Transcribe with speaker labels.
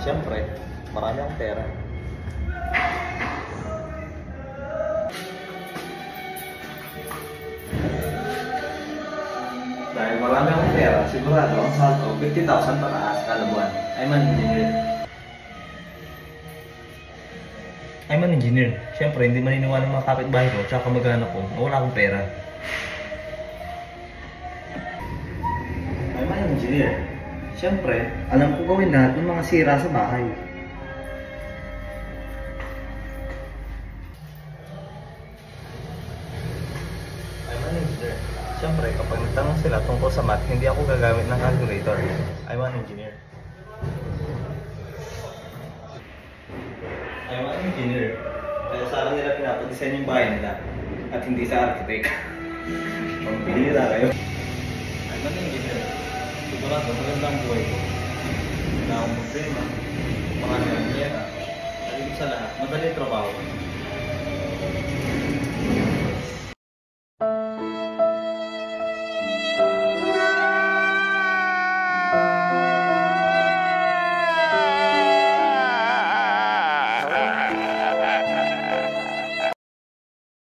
Speaker 1: Siyempre, marami akong pera. Dahil marami akong pera, sigurado ang saldo 50,000 pataas kada buwan. I'm an engineer. I'm an engineer. Siyempre, hindi maniniwala ng mga kapitbahay ko tsaka kamag-anak ko na wala akong pera. I'm an engineer. Siyempre, alam ko gawin lahat ng mga sira sa bahay. I'm an engineer. Siyempre, kapag nagtanong sila tungkol sa math, hindi ako gagamit ng calculator. I'm an engineer. I'm an engineer. Kaya sa akin nila pinapag-design yung bahay nila at hindi sa architect. Pagpilira kayo. I'm an engineer. Sigurado, maganda ang buhay ko. Hindi na akong problema. Mga nangyayara. At ito sa lahat, madali trabaho.